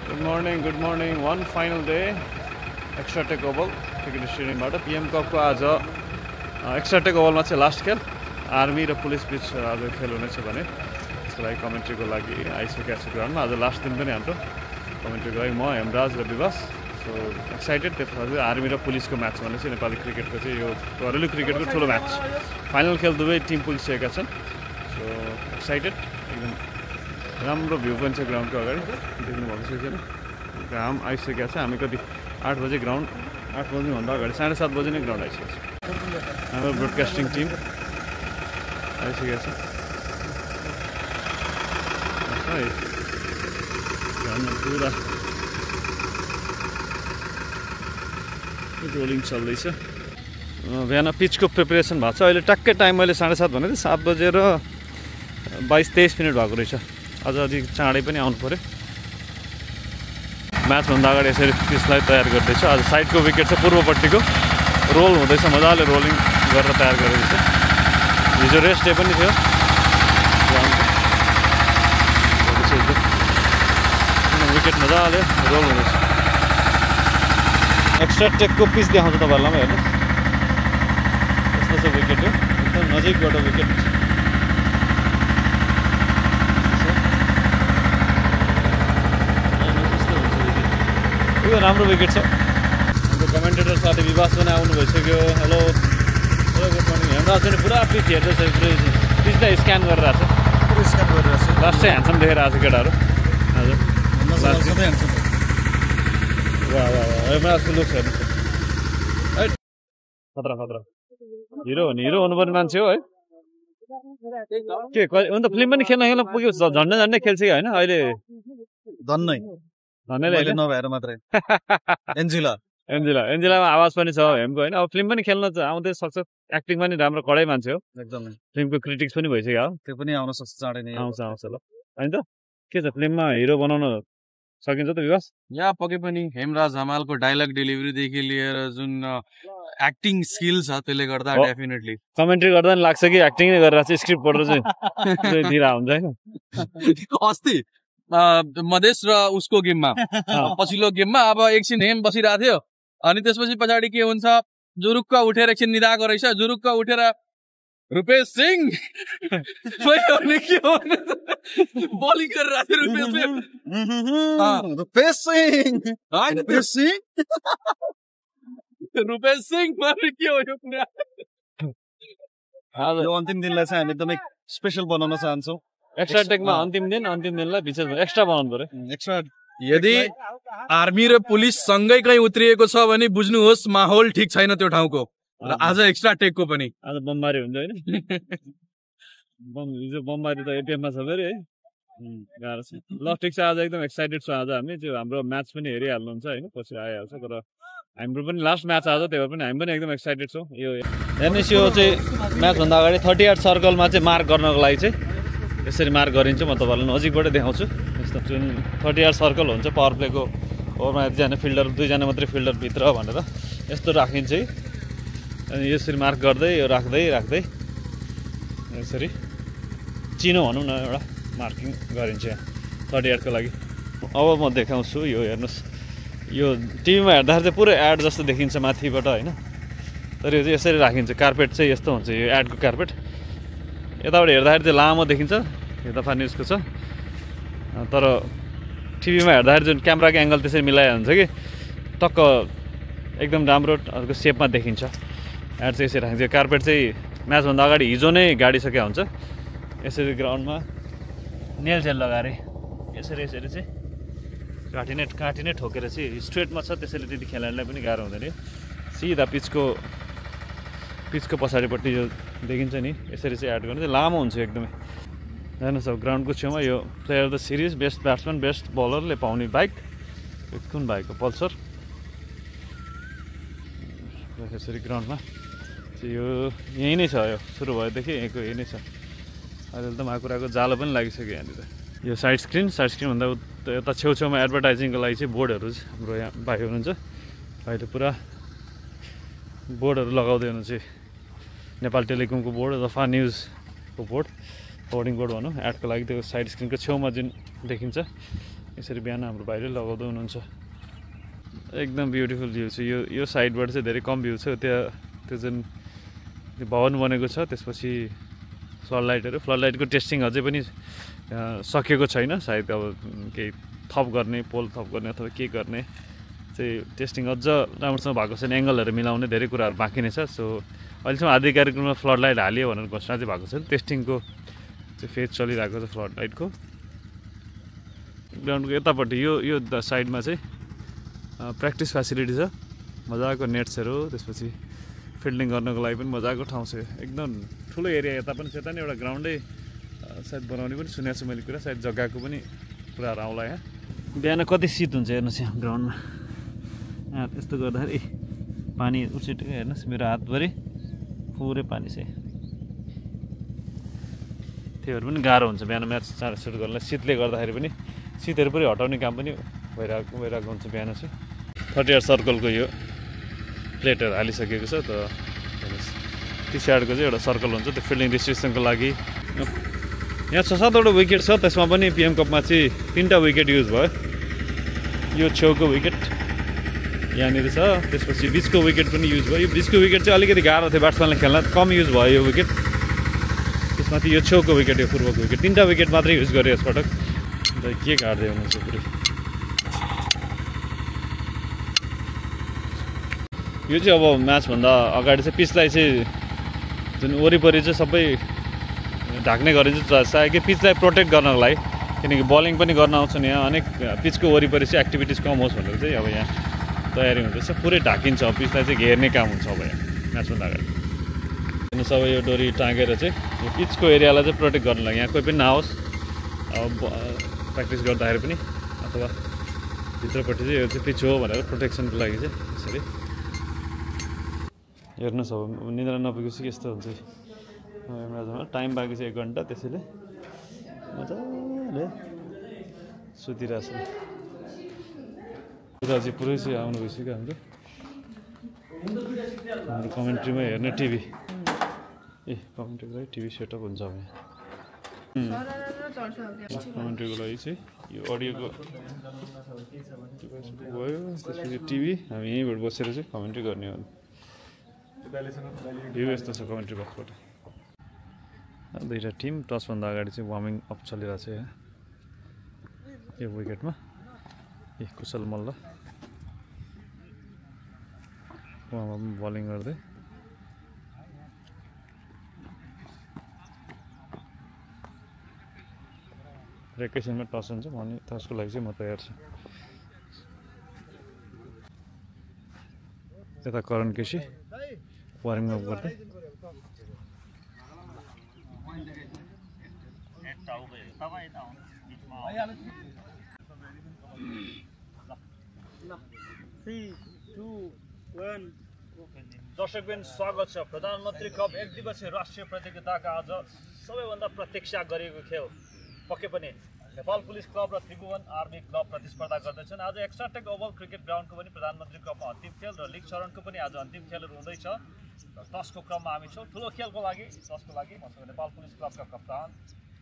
Good morning. One final day. Extra take oval. Cricket stadium बाट PM Cup को आज extra take oval मा चाहिँ लास्ट खेल आर्मी र पुलिस बीच आज खेल हुनेछ भने त्यसको लागि कमेन्ट्रीको लागि आइसकेको छु ग्राउन्डमा। आज लास्ट दिन पनि हाम्रो कमेन्ट्रीको लागि म हेमराज र विवास। सो एक्साइटेड त्यसपछि आर्मी र पुलिसको म्याच भने चाहिँ नेपाली क्रिकेटको चाहिँ यो घरेलु क्रिकेटको ठुलो म्याच फाइनल खेल दुवै टिम पुगिसकेका छन्। सो एक्साइटेड एकदम राम्रो भ्यू पनि छ ग्राउन्डको अगाडि देख्नु भएको छैन। घाम आइसकेको छ। हामी कति 8 बजे ग्राउन्ड 8 बज्नुभन्दा अगाडि 7:30 बजे नै ग्राउन्ड आइसकेको छ। हाम्रो ब्रोडकास्टिङ टिम आइसकेको छ। ग्राउन्डमा पुरा रोलिङ चल्दैछ। बिहान पिचको प्रिपरेसन भएको छ। अहिले टक्कै टाइम मैले 7:30 भनेको थिएँ, 7 बजेर 22-23 मिनट भएको रहेछ। अझ अलिक चाँडै पनि आउनु पऱ्यो। म्याचभन्दा अगाडि यसरी पिचलाई तयार गर्दैछ। आज साइडको विकेट छ पूर्वपट्टिको, रोल हुँदैछ, मजाले रोलिङ गरेर तयार गरेको छ। हिजो रेस्ट डे पनि थियो विकेट मजाले रोल हुँदैछ। एक्स्ट्रा टेकको पिच देखाउँछ तपाईँहरूलाई हेर्नु यस्तो छ विकेट हो, एकदम नजिकबाट विकेट यो राम्रो विकेट छ। हाम्रो कमेन्टेटर साथी विवास पनि आउनु भइसक्यो। Hello hello good morning. Hemraj पनि पुरा पिच हेर्दैछ, पिचलाई स्क्यान गरिरहेको छ, लास्टै ह्यान्डसम देखेर आएको छ केटाहरू। हजुर वाह वाह हेमराजको लुक्स हेर्नु खतरा खतरा हिरो हो नि, हिरो हुनुपर्ने मान्छे हो है। के अन्त फिल्म पनि खेल्न पुग्यो, झन्डै झन्डै खेल्छ कि होइन अहिले धन्यले नभएर मात्रै एन्जिलामा आवाज पनि छ हेमको होइन। अब फिल्म पनि खेल्न आउँदै सक्छ, एक्टिङ पनि राम्रो कडै मान्छे हो एकदमै। फिल्मको क्रिटिक्स पनि भइसक्यो हो, त्यो पनि आउन सक्छ चाँडै नै आउँछ ल होइन त। के छ फिल्ममा हिरो बनाउन सकिन्छ त विकास? या पक्कै पनि हेमराज हमालको डायलग डेलिभरीदेखि लिएर जुन एक्टिङ स्किल छ त्यसले गर्दा डेफिनेटली कमेन्ट्री गर्दा पनि लाग्छ कि एक्टिङ नै गरेर चाहिँ स्क्रिप्ट पढेर चाहिँ दिइरहेको हुन्छ होइन। अस्ति मधेस र उसको गेममा पछिल्लो गेममा अब एकछिन हेम बसिरहेको थियो अनि त्यसपछि पछाडि के हुन्छ, जुरुक्क उठेर एकछिन निदाएको रहेछ, जुरुक्क उठेर रुपेश सिंह बलिङ गरिरहेको थियो रुपेश सिंह के हो यो कुरा। यो अन्तिम दिनलाई चाहिँ हामी एकदमै स्पेसल बनाउन चाहन्छौँ। एक्स्ट्रा टेकमा अन्तिम दिनलाई विशेष एक्स्ट्रा बनाउनु पर्यो। एक्स्ट्रा यदि आर्मी र पुलिस सँगै कहीँ उत्रिएको छ भने बुझ्नुहोस् माहौल ठिक छैन त्यो ठाउँको। र आज एक्स्ट्रा टेकको पनि आज बमबारी हुन्छ होइन। हिजो बमबारी त एपिएममा छ फेरि है, गाह्रो छ। ल ठिक छ, आज एकदम एक्साइटेड छु। आज हामी त्यो हाम्रो म्याच पनि हेरिहाल्नुहुन्छ होइन, पछि आइहाल्छ। तर हाम्रो पनि लास्ट म्याच आज, त्यही भएर पनि हामी पनि एकदम एक्साइटेड छौँ। यो हेर्नुहोस् यो चाहिँ म्याचभन्दा अगाडि 38 सर्कलमा चाहिँ मार्क गर्नको लागि चाहिँ यसरी मार्क गरिन्छ। म तपाईँहरूलाई नजिकबाट देखाउँछु। यस्तो जुन 38 सर्कल हुन्छ पावर प्लेको ओभरमा, एकजना फिल्डर 2जना मात्रै फिल्डर भित्र भनेर यस्तो राखिन्छ है। अनि यसरी मार्क गर्दै यो राख्दै यसरी चिनो भनौँ न एउटा मार्किङ गरिन्छ यहाँ 38 को लागि। अब म देखाउँछु यो हेर्नुहोस्, यो टिभीमा हेर्दाखेरि चाहिँ पुरै एड जस्तो देखिन्छ माथिबाट होइन, तर यो चाहिँ यसरी राखिन्छ। कार्पेट चाहिँ यस्तो हुन्छ, यो एडको कार्पेट यताबाट हेर्दाखेरि चाहिँ लामो देखिन्छ, यो दफा न्युजको छ। तर टिभीमा हेर्दाखेरि जुन क्यामेराको एङ्गल त्यसरी मिलाइहाल्छ कि टक्क एकदम राम्रो सेपमा देखिन्छ। एड चाहिँ यसरी राखिन्छ। कार्पेट चाहिँ म्याचभन्दा अगाडि हिजो नै गाडिसकेको हुन्छ। यसरी ग्राउन्डमा नेल जेल लगाएर यसरी चाहिँ काटी नै ठोकेर चाहिँ स्ट्रेटमा छ, त्यसैले त्यति खेलाडीलाई पनि गाह्रो हुँदैन। सिधा पिचको पछाडिपट्टि यो देखिन्छ नि, यसरी चाहिँ एड गर्नु चाहिँ लामो हुन्छ एकदमै। हेर्नुहोस् अब ग्राउन्डको छेउमा यो player of the series, best batsman, best बलरले पाउने बाइक, कुन बाइक हो? पल्सर। यसरी ग्राउन्डमा यो यहीँ नै छ, यो सुरु भएदेखि यहीँको यही नै छ। अहिले त माकुराको जालो पनि लागिसक्यो यहाँनिर। यो साइड स्क्रिनभन्दा यता छेउछेउमा एडभर्टाइजिङको लागि चाहिँ बोर्डहरू हाम्रो यहाँ भाइ हुनुहुन्छ, अहिले पुरा बोर्डहरू लगाउँदै हुनुहुन्छ। नेपाल टेलिकमको बोर्ड, दफा न्युजको बोर्ड, होर्डिङ बोर्ड भनौँ, एडको लागि त्यो साइड स्क्रिनको छेउमा जुन देखिन्छ यसरी बिहान हाम्रो भाइले लगाउँदै हुनुहुन्छ। एकदम ब्युटिफुल भ्यू छ। यो साइडबाट चाहिँ धेरै कम भ्यू छ। त्यो जुन त्यो भवन बनेको छ त्यसपछि फ्लड लाइटको टेस्टिङ अझै पनि सकेको छैन। सायद अब केही थप गर्ने, पोल थप गर्ने अथवा के गर्ने चाहिँ टेस्टिङ अझ राम्रोसँग भएको छैन। एङ्गलहरू मिलाउने धेरै कुराहरू बाँकी नै छ। सो अहिलेसम्म आधिकारिक रूपमा फ्लड लाइट हालियो भनेर घोषणा चाहिँ भएको छैन। टेस्टिङको चाहिँ फेज चलिरहेको छ फ्लड लाइटको। ग्राउन्डको यतापट्टि यो साइडमा चाहिँ प्र्याक्टिस फेसिलिटी छ, मजाको नेट्सहरू, त्यसपछि फिल्डिङ गर्नको लागि पनि मजाको ठाउँ छ। एकदम ठुलो एरिया यता पनि छ। यता नि एउटा ग्राउन्डै सायद बनाउने पनि सुनेको छु मैले कुरा, सायद जग्गाको पनि कुराहरू आउला यहाँ। बिहान कति शीत हुन्छ हेर्नुहोस् यहाँ ग्राउन्डमा। यहाँ यस्तो गर्दाखेरि पानी उछिटेको हेर्नुहोस्, मेरो हातभरि पुरै पानी छ। त्योहरू पनि गाह्रो हुन्छ बिहान म्याच चाँडो सुरु गर्नलाई। शीतले गर्दाखेरि पनि शीतहरू पनि हटाउने काम पनि भइरहेको हुन्छ बिहान चाहिँ। 30 सर्कलको यो प्लेटहरू हालिसकेको छ। त हेर्नुहोस् टी साइडको चाहिँ एउटा सर्कल हुन्छ, त्यो फिल्डिङ डिस्ट्रिब्युसनको लागि। यहाँ 6-7वटा विकेट छ। त्यसमा पनि पिएम कपमा चाहिँ 3टा विकेट युज भयो। यो छेउको विकेट यहाँनिर छ, त्यसपछि बिचको विकेट पनि युज भयो। यो बिचको विकेट चाहिँ अलिकति गाह्रो थियो ब्याट्सम्यानले खेल्न, कम युज भयो यो विकेट। त्यसमाथि यो छेउको विकेट, यो पूर्वको विकेट, 3टा विकेट मात्रै युज गर्यो यसपटक। अन्त के काट्दै हुनुहुन्छ पुरै। यो चाहिँ अब म्याचभन्दा अगाडि चाहिँ पिचलाई चाहिँ जुन वरिपरि चाहिँ सबै ढाक्ने गरिन्छ चाहे कि पिचलाई प्रोटेक्ट गर्नको लागि, किनकि बलिङ पनि गर्न आउँछन् यहाँ। अनेक पिचको वरिपरि चाहिँ एक्टिभिटिज कम होस् भनेर चाहिँ अब यहाँ तयारी हुँदैछ। पुरै ढाकिन्छ, पिचलाई चाहिँ घेर्ने काम हुन्छ अब यहाँ म्याचभन्दा अगाडि। सबै यो डोरी टाँगेर चाहिँ यो पिचको एरियालाई चाहिँ प्रोटेक्ट गर्नु लागि, यहाँ कोही पनि नआओस् अब प्र्याक्टिस गर्दाखेरि पनि, अथवा भित्रपट्टि चाहिँ यो चाहिँ पिच हो भनेर प्रोटेक्सनको लागि चाहिँ यसरी। हेर्नुहोस् अब निद्रा नपुगेपछि यस्तो हुन्छ। म्याचमा टाइम बाँकी छ 1 घन्टा, त्यसैले मजाले सुतिरहेको छ। उता चाहिँ पुरै चाहिँ आउनु भइसक्यो हाम्रो कमेन्ट्रीमा हेर्ने टिभी। कमेन्ट्रीको लागि टिभी सेटअप हुन्छ अब यहाँ। कमेन्ट्रीको लागि चाहिँ यो अडियोको भयो, त्यसपछि टिभी। हामी यहीँबाट बसेर चाहिँ कमेन्ट्री गर्ने हो। भ्यू यस्तो छ कमेन्ट्री बक्सबाट। 2टा टिम टसभन्दा अगाडि चाहिँ वार्मिङ अप चलिरहेको छ यहाँ यो विकेटमा। कुशल मल्ल उहाँमा पनि बलिङ गर्दै। र एकैछिनमा टस हुन्छ भने टसको लागि चाहिँ म तयार छु। यता करण केसी वार्मिङ अप गर्दै। दर्शकबिन स्वागत छ। प्रधानमन्त्री कप 1 दिवसीय राष्ट्रिय प्रतियोगिताका आज सबैभन्दा प्रतीक्षा गरिएको खेल पक्कै पनि नेपाल पुलिस क्लब र त्रिभुवन आर्मी क्लब प्रतिस्पर्धा गर्दैछन्। आज एक्स्ट्राटेक ओभल क्रिकेट ग्राउन्डको पनि प्रधानमन्त्री कपमा अन्तिम खेल र लिग चरणको पनि आज अन्तिम खेलहरू हुँदैछ। टसको क्रममा हामी छौँ। ठुलो खेलको लागि, टसको लागि मसँग नेपाल पुलिस क्लबका कप्तान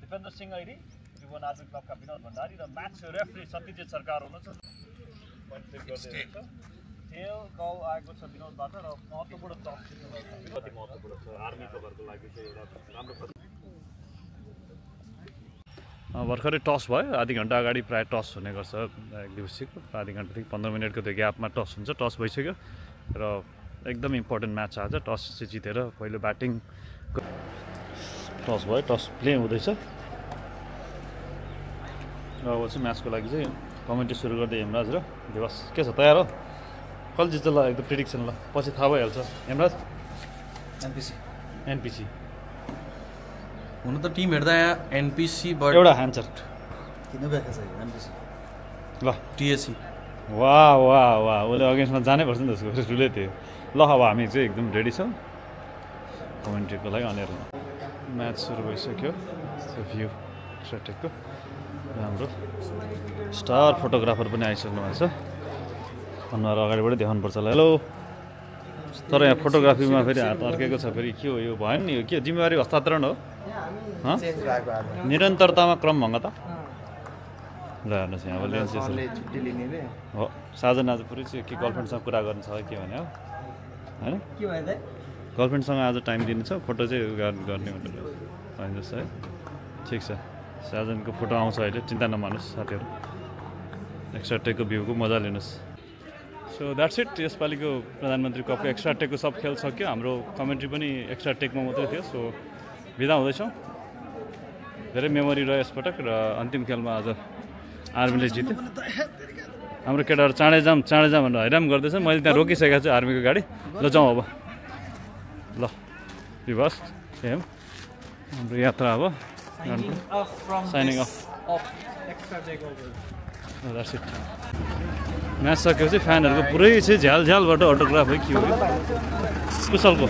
दिपेन्द्र सिंह ऐरी, त्रिभुवन आर्मी क्लबका विनोद भण्डारी र म्याच रेफ्री सत्यजित सरकार हुनुहुन्छ। खेल कल आएको छ विनोदबाट र महत्त्वपूर्ण टस कति महत्त्वपूर्ण छ आर्मी क्लबहरूको लागि चाहिँ एउटा राम्रो। भर्खरै टस भयो। आधी घन्टा अगाडि प्रायः टस हुने गर्छ 1 दिवसीयको। आधी घन्टादेखि 15 मिनटको त्यो ग्यापमा टस हुन्छ। टस भइसक्यो र एकदम इम्पोर्टेन्ट म्याच आज। टस चाहिँ जितेर पहिलो ब्याटिङ टस भयो, टस प्ले हुँदैछ। अब चाहिँ म्याचको लागि चाहिँ कमेन्ट्री सुरु गर्दै हेमराज र दिवस। के छ, तयार हो? कसले जित्छ ल? एकदम प्रिडिक्सन ल, पछि थाहा भइहाल्छ। हेमराज? एनपिसी हुन त टिम हेर्दा यहाँ एनपिसी बट एउटा ह्यान्सर किन व्याख्या छ एनपिसी ल टिएससी। वाह वाह वाह, उसले अगेन्स्टमा जानै पर्छ नि त्यसको रुलै थियो। ल अब हामी चाहिँ एकदम रेडी छौँ कमेन्ट्रीको लागि। अनि म्याच सुरु भइसक्यो। भ्यू स्ट्राटेकको हाम्रो स्टार फोटोग्राफर पनि आइसक्नु भएको छ। अनुहार अगाडिबाटै देखाउनुपर्छ होला। हेलो। तर यहाँ फोटोग्राफीमा फेरि हात अर्केको छ। फेरि के हो यो? भएन नि, यो के जिम्मेवारी हस्तान्तरण हो? निरन्तरतामा क्रम भङ्ग त ल हेर्नुहोस् यहाँ अब लेन्स छुट्टी लिने रे हो साजन आज पुरै चाहिँ के गर्लफ्रेन्डसँग कुरा गर्नु छ के भने हो होइन के भयो त गर्लफ्रेन्डसँग आज टाइम दिनु छ फोटो चाहिँ गर्ने भनेर होइन जस्तो है ठिक छ साजनको फोटो आउँछ अहिले चिन्ता नमान्नुहोस् साथीहरू एक्स्ट्रा टेकको भ्यूको मजा लिनुहोस् सो द्याट्स इट यसपालिको प्रधानमन्त्री कपको एक्स्ट्रा टेकको सब खेल सक्यो हाम्रो कमेन्ट्री पनि एक्स्ट्रा टेकमा मात्रै थियो सो बिदा हुँदैछौँ धेरै मेमोरी रह्यो यसपटक र अन्तिम खेलमा आज आर्मीले जित्यो हाम्रो केटाहरू चाँडै जाम भनेर हैरान गर्दैछ मैले त्यहाँ रोकिसकेको छु आर्मीको गाडी ल जाउँ अब ल विवास हेम हाम्रो यात्रा अब shining of that's it match सकेपछि फ्यानहरूको पुरै चाहिँ झ्यालझ्यालबाट अटोग्राफ है के हो कुशलको